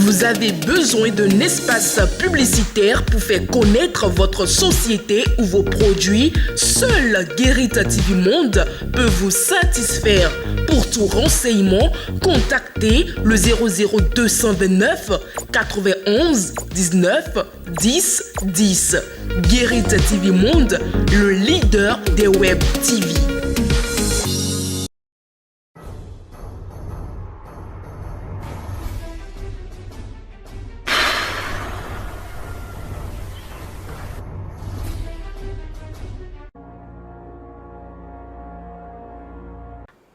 Vous avez besoin d'un espace publicitaire pour faire connaître votre société ou vos produits? Seul Guérit TV Monde peut vous satisfaire. Pour tout renseignement, contactez le 00229 91 19 10 10. Guérit TV Monde, le leader des web TV.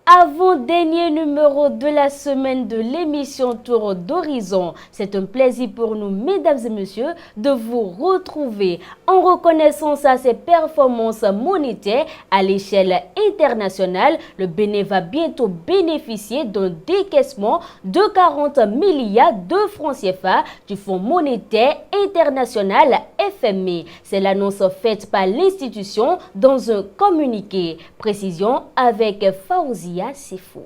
Avant-dernier numéro de la semaine de l'émission Tour d'Horizon. C'est un plaisir pour nous, mesdames et messieurs, de vous retrouver en reconnaissance à ses performances monétaires à l'échelle internationale. Le Bénin va bientôt bénéficier d'un décaissement de 40 milliards de francs CFA du Fonds monétaire international FMI. C'est l'annonce faite par l'institution dans un communiqué. Précision avec Faouzia Sifou.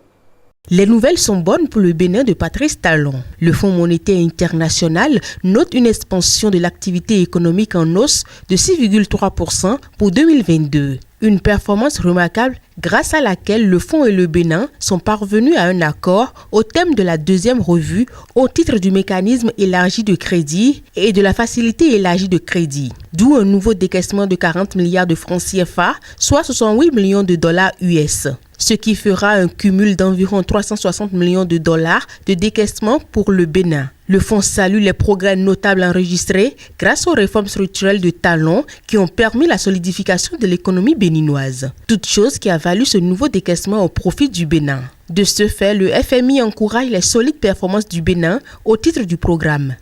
Les nouvelles sont bonnes pour le Bénin de Patrice Talon. Le Fonds monétaire international note une expansion de l'activité économique en hausse de 6,3% pour 2022. Une performance remarquable grâce à laquelle le Fonds et le Bénin sont parvenus à un accord au thème de la deuxième revue au titre du mécanisme élargi de crédit et de la facilité élargie de crédit. D'où un nouveau décaissement de 40 milliards de francs CFA, soit 68 millions de dollars US. Ce qui fera un cumul d'environ 360 millions de dollars de décaissement pour le Bénin. Le fonds salue les progrès notables enregistrés grâce aux réformes structurelles de Talon qui ont permis la solidification de l'économie béninoise. Toute chose qui a valu ce nouveau décaissement au profit du Bénin. De ce fait, le FMI encourage les solides performances du Bénin au titre du programme.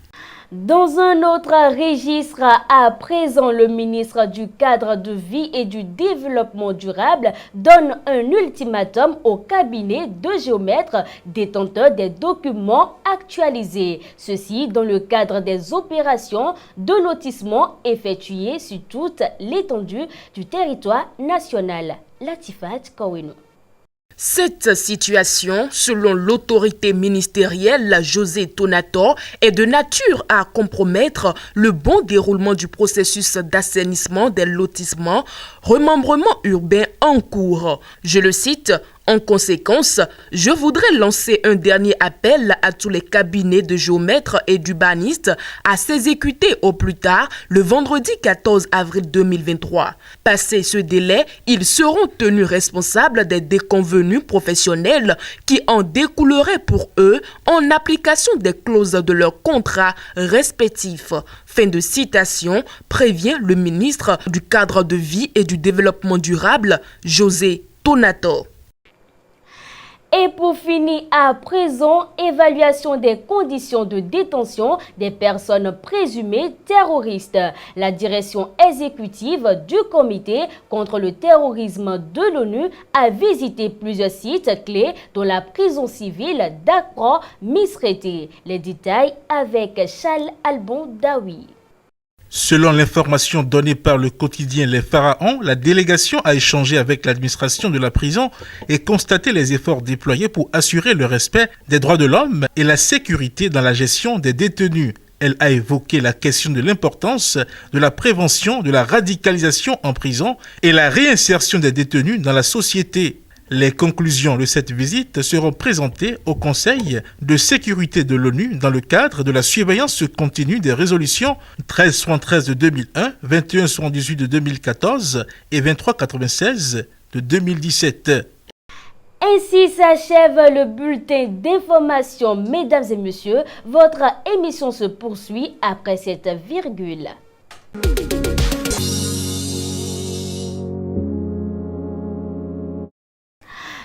Dans un autre registre, à présent, le ministre du Cadre de vie et du Développement durable donne un ultimatum au cabinet de géomètres détenteurs des documents actualisés. Ceci dans le cadre des opérations de lotissement effectuées sur toute l'étendue du territoire national. Latifat Koweno. Cette situation, selon l'autorité ministérielle José Tonator, est de nature à compromettre le bon déroulement du processus d'assainissement des lotissements, remembrement urbain en cours. Je le cite. En conséquence, je voudrais lancer un dernier appel à tous les cabinets de géomètres et d'urbanistes à s'exécuter au plus tard le vendredi 14 avril 2023. Passé ce délai, ils seront tenus responsables des déconvenus professionnels qui en découleraient pour eux en application des clauses de leurs contrats respectifs. Fin de citation, prévient le ministre du Cadre de vie et du Développement durable, José Tonator. Et pour finir, à présent, évaluation des conditions de détention des personnes présumées terroristes. La direction exécutive du comité contre le terrorisme de l'ONU a visité plusieurs sites clés dont la prison civile d'Accra Misrete. Les détails avec Charles Albon Dawi. Selon l'information donnée par le quotidien Les Pharaons, la délégation a échangé avec l'administration de la prison et constaté les efforts déployés pour assurer le respect des droits de l'homme et la sécurité dans la gestion des détenus. Elle a évoqué la question de l'importance de la prévention de la radicalisation en prison et la réinsertion des détenus dans la société. Les conclusions de cette visite seront présentées au Conseil de sécurité de l'ONU dans le cadre de la surveillance continue des résolutions 1373 de 2001, 2178 de 2014 et 2396 de 2017. Ainsi s'achève le bulletin d'information. Mesdames et messieurs, votre émission se poursuit après cette virgule.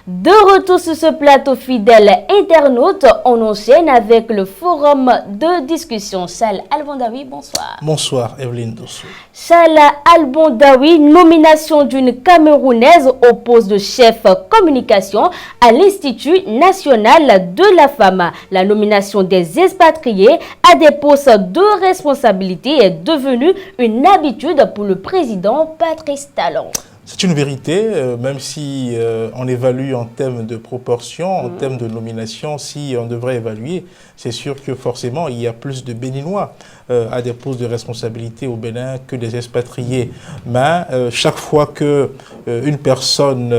De retour sur ce plateau fidèle internaute, on enchaîne avec le forum de discussion. Charles Albondawi, bonsoir. Bonsoir, Evelyne Dossou. Charles Albondawi, nomination d'une Camerounaise au poste de chef communication à l'Institut national de la femme. La nomination des expatriés à des postes de responsabilité est devenue une habitude pour le président Patrice Talon. C'est une vérité, même si on évalue en termes de proportion, en termes de nomination, si on devrait évaluer, c'est sûr que forcément il y a plus de Béninois à des postes de responsabilité au Bénin que des expatriés. Mais chaque fois que une personne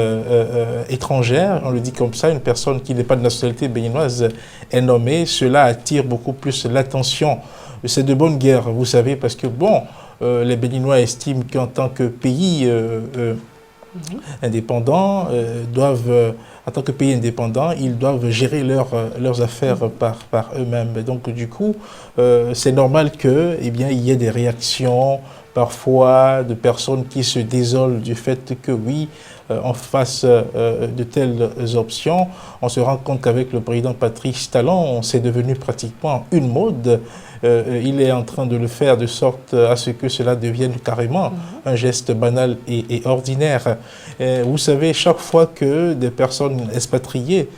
étrangère, on le dit comme ça, une personne qui n'est pas de nationalité béninoise est nommée, cela attire beaucoup plus l'attention. C'est de bonne guerre, vous savez, parce que bon, les Béninois estiment qu'en tant que pays indépendant, en tant que pays indépendant, ils doivent gérer leurs affaires par eux-mêmes. Donc du coup, c'est normal que, eh bien, il y ait des réactions parfois de personnes qui se désolent du fait que oui, en face de telles options, on se rend compte qu'avec le président Patrice Talon, c'est devenu pratiquement une mode. Il est en train de le faire de sorte à ce que cela devienne carrément un geste banal et ordinaire. Vous savez, chaque fois que des personnes expatriées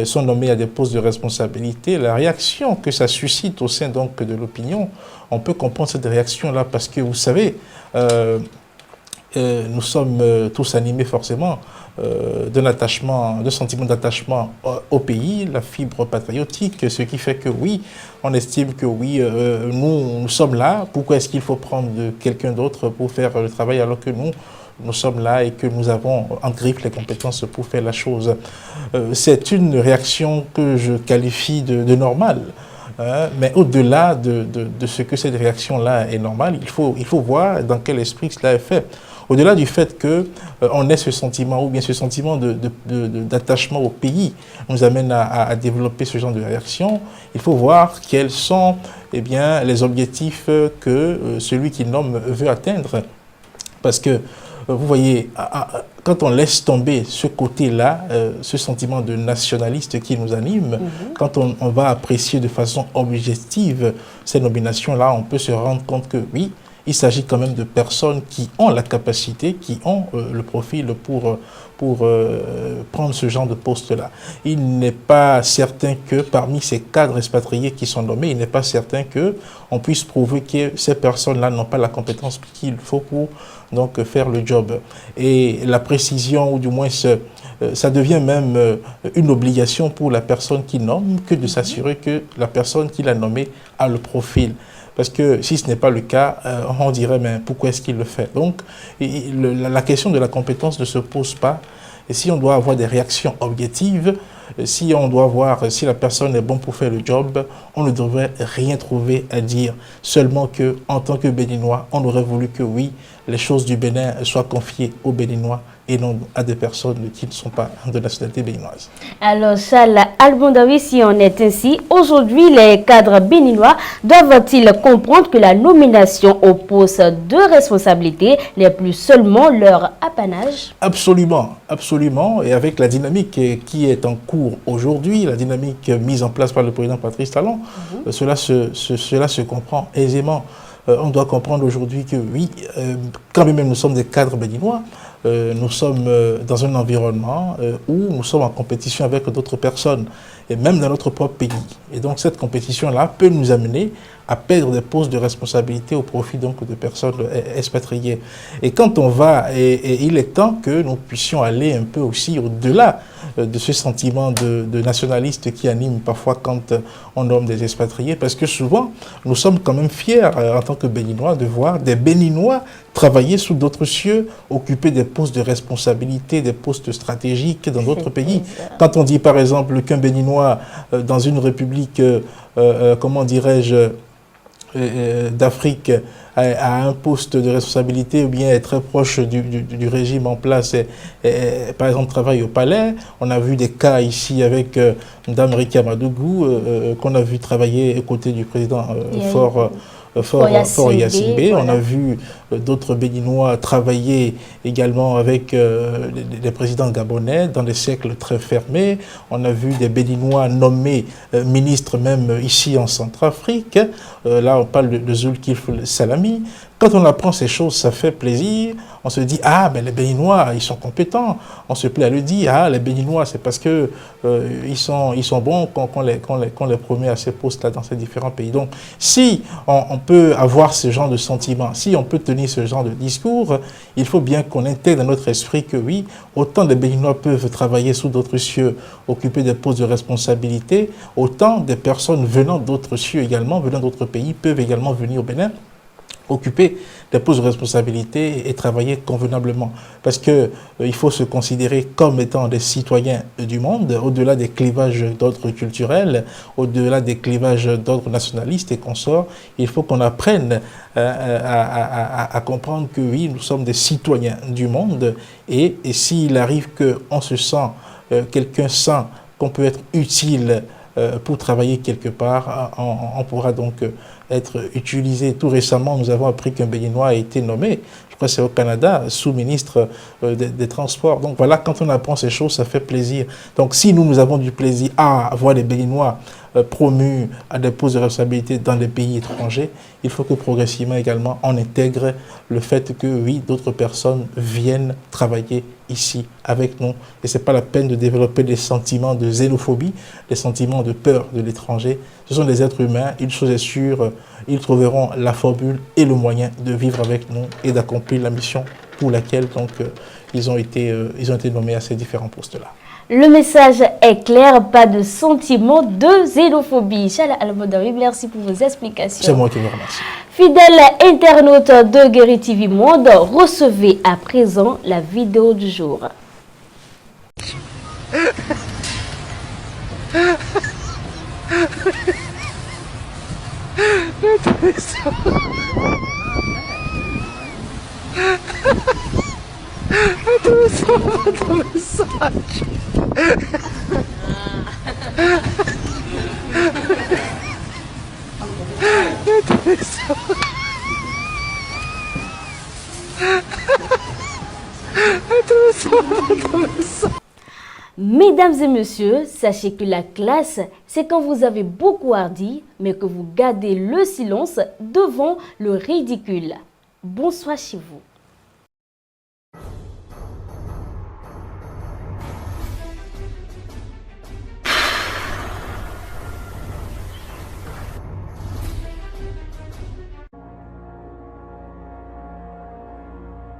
sont nommées à des postes de responsabilité, la réaction que ça suscite au sein donc de l'opinion, on peut comprendre cette réaction-là parce que vous savez, nous sommes tous animés forcément d'un sentiment d'attachement au pays, la fibre patriotique, ce qui fait que oui, on estime que oui, nous sommes là, pourquoi est-ce qu'il faut prendre quelqu'un d'autre pour faire le travail alors que nous sommes là et que nous avons en griffe les compétences pour faire la chose. C'est une réaction que je qualifie de normale. Mais au-delà de ce que cette réaction-là est normale, il faut voir dans quel esprit cela est fait. Au-delà du fait qu'on ait ce sentiment, ou bien ce sentiment d'attachement au pays nous amène à développer ce genre de réaction, il faut voir quels sont bien, les objectifs que celui qui nomme veut atteindre. Parce que, vous voyez, quand on laisse tomber ce côté-là, ce sentiment de nationaliste qui nous anime, quand on va apprécier de façon objective ces nominations-là, on peut se rendre compte que oui, il s'agit quand même de personnes qui ont la capacité, qui ont le profil pour prendre ce genre de poste-là. Il n'est pas certain que parmi ces cadres expatriés qui sont nommés, il n'est pas certain qu'on puisse prouver que ces personnes-là n'ont pas la compétence qu'il faut pour donc, faire le job. Et la précision, ou du moins ça devient même une obligation pour la personne qui nomme que de s'assurer que la personne qui l'a nommé a le profil. Parce que si ce n'est pas le cas, on dirait, mais pourquoi est-ce qu'il le fait? Donc, la question de la compétence ne se pose pas. Et si on doit avoir des réactions objectives, si on doit voir si la personne est bonne pour faire le job, on ne devrait rien trouver à dire. Seulement qu'en tant que Béninois, on aurait voulu que oui, les choses du Bénin soient confiées aux Béninois et non à des personnes qui ne sont pas de nationalité béninoise. Alors, Charles Albondaoui, si on est ainsi, aujourd'hui, les cadres béninois doivent-ils comprendre que la nomination au poste de responsabilité n'est plus seulement leur apanage? Absolument, absolument. Et avec la dynamique qui est en cours aujourd'hui, la dynamique mise en place par le président Patrice Talon, cela se comprend aisément. On doit comprendre aujourd'hui que oui, quand même nous sommes des cadres béninois, nous sommes dans un environnement où nous sommes en compétition avec d'autres personnes, et même dans notre propre pays. Et donc cette compétition-là peut nous amener à perdre des postes de responsabilité au profit donc de personnes expatriées. Et quand on va, et il est temps que nous puissions aller un peu aussi au-delà de ce sentiment de nationaliste qui anime parfois quand on nomme des expatriés, parce que souvent, nous sommes quand même fiers en tant que Béninois de voir des Béninois travailler sous d'autres cieux, occuper des postes de responsabilité, des postes stratégiques dans d'autres pays. Quand on dit par exemple qu'un Béninois dans une république, comment dirais-je, d'Afrique à un poste de responsabilité ou bien est très proche du régime en place et par exemple travaille au palais. On a vu des cas ici avec Mme Rika Madougou qu'on a vu travailler aux côtés du président Faure Gnassingbé. On a vu d'autres Béninois travailler également avec des présidents gabonais dans des cercles très fermés. On a vu des Béninois nommés ministres même ici en Centrafrique. Là, on parle de Zulkifli Salami. quand on apprend ces choses, ça fait plaisir. On se dit, ah, ben les Béninois, ils sont compétents. On se plaît à le dire, ah, les Béninois, c'est parce que ils sont bons qu'on les promet à ces postes-là dans ces différents pays. Donc, si on peut avoir ce genre de sentiment, si on peut tenir ce genre de discours, il faut bien qu'on intègre dans notre esprit que oui, autant des Béninois peuvent travailler sous d'autres cieux, occuper des postes de responsabilité, autant des personnes venant d'autres cieux également, venant d'autres pays, peuvent également venir au Bénin, occuper des postes de responsabilité et travailler convenablement. Parce que il faut se considérer comme étant des citoyens du monde, au-delà des clivages d'ordre culturel, au-delà des clivages d'ordre nationaliste et consorts. Il faut qu'on apprenne à comprendre que oui, nous sommes des citoyens du monde et s'il arrive qu'on se sent, quelqu'un sent qu'on peut être utile pour travailler quelque part, on pourra donc être utilisé. Tout récemment, nous avons appris qu'un Béninois a été nommé, je crois que c'est au Canada, sous-ministre des Transports. Donc voilà, quand on apprend ces choses, ça fait plaisir. Donc si nous avons du plaisir à voir les Béninois promus à des postes de responsabilité dans des pays étrangers, il faut que progressivement également on intègre le fait que oui, d'autres personnes viennent travailler ici avec nous. Et ce n'est pas la peine de développer des sentiments de xénophobie, des sentiments de peur de l'étranger. Ce sont des êtres humains, une chose est sûre, ils trouveront la formule et le moyen de vivre avec nous et d'accomplir la mission pour laquelle donc, ils ont été nommés à ces différents postes-là. Le message est clair, pas de sentiment de xénophobie. Chala Al-Modawi, merci pour vos explications. C'est moi qui vous remercie. Fidèles internautes de Guéri TV Monde, recevez à présent la vidéo du jour. Mesdames et messieurs, sachez que la classe, c'est quand vous avez beaucoup hardi, mais que vous gardez le silence devant le ridicule. Bonsoir chez vous.